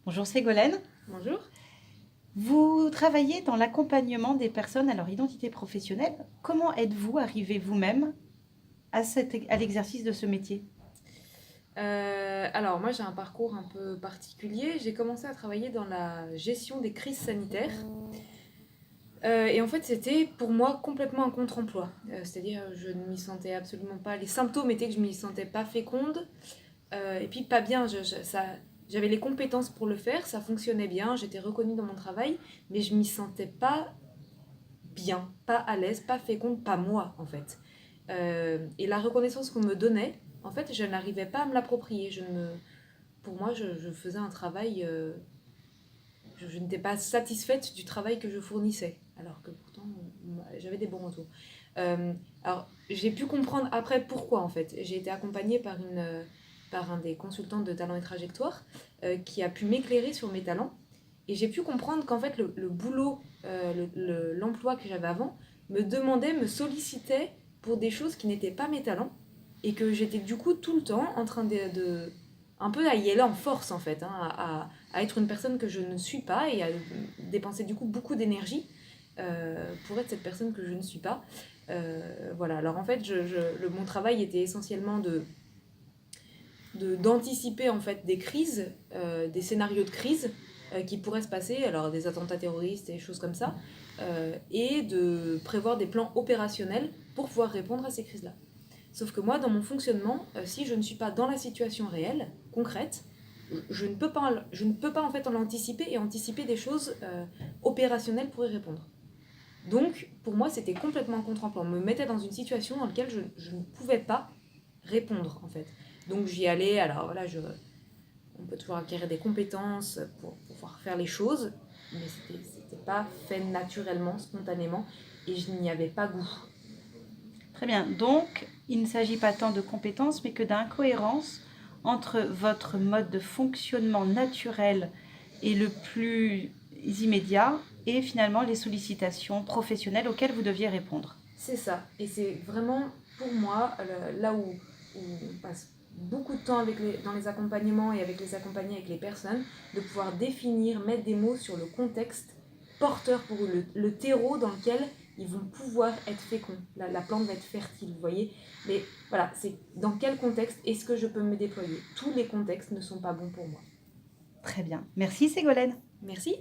Bonjour Ségolène, Bonjour. vous travaillez dans l'accompagnement des personnes à leur identité professionnelle. Comment êtes-vous arrivé vous-même à l'exercice de ce métier? Alors moi j'ai un parcours un peu particulier. J'ai commencé à travailler dans la gestion des crises sanitaires. Et en fait c'était pour moi complètement un contre-emploi. C'est-à-dire je ne m'y sentais absolument pas. Les symptômes étaient que je m'y sentais pas féconde. Et puis pas bien. J'avais les compétences pour le faire, ça fonctionnait bien, j'étais reconnue dans mon travail, mais je m'y sentais pas bien, pas à l'aise, pas féconde, pas moi en fait. Et la reconnaissance qu'on me donnait, en fait, je n'arrivais pas à me l'approprier. Pour moi, je faisais un travail, je n'étais pas satisfaite du travail que je fournissais, alors que pourtant j'avais des bons retours. Alors j'ai pu comprendre après pourquoi en fait. J'ai été accompagnée par un des consultants de talent et trajectoire qui a pu m'éclairer sur mes talents. Et j'ai pu comprendre qu'en fait le boulot, l'emploi que j'avais avant me demandait, me sollicitait pour des choses qui n'étaient pas mes talents. Et que j'étais du coup tout le temps en train un peu à y aller en force en fait, hein, à être une personne que je ne suis pas et à dépenser du coup beaucoup d'énergie pour être cette personne que je ne suis pas. Voilà, alors en fait, mon travail était essentiellement d'anticiper en fait des crises, des scénarios de crise qui pourraient se passer, alors des attentats terroristes et des choses comme ça, et de prévoir des plans opérationnels pour pouvoir répondre à ces crises-là. Sauf que moi, dans mon fonctionnement, si je ne suis pas dans la situation réelle, concrète, je ne peux pas en fait en anticiper et anticiper des choses opérationnelles pour y répondre. Donc, pour moi, c'était complètement un contre-emploi. On me mettait dans une situation dans laquelle je ne pouvais pas répondre, en fait. Donc, j'y allais. Alors, voilà, on peut toujours acquérir des compétences pour pouvoir faire les choses, mais c'était pas fait naturellement, spontanément, et je n'y avais pas goût. Très bien. Donc, il ne s'agit pas tant de compétences, mais que d'incohérence entre votre mode de fonctionnement naturel et le plus immédiat et finalement les sollicitations professionnelles auxquelles vous deviez répondre. C'est ça. Et c'est vraiment, pour moi, là où on passe beaucoup de temps dans les accompagnements et avec les accompagnés, avec les personnes, de pouvoir définir, mettre des mots sur le contexte porteur pour eux, le terreau dans lequel ils vont pouvoir être féconds. La plante va être fertile, vous voyez. Mais voilà, c'est dans quel contexte est-ce que je peux me déployer? Tous les contextes ne sont pas bons pour moi. Très bien. Merci Ségolène. Merci.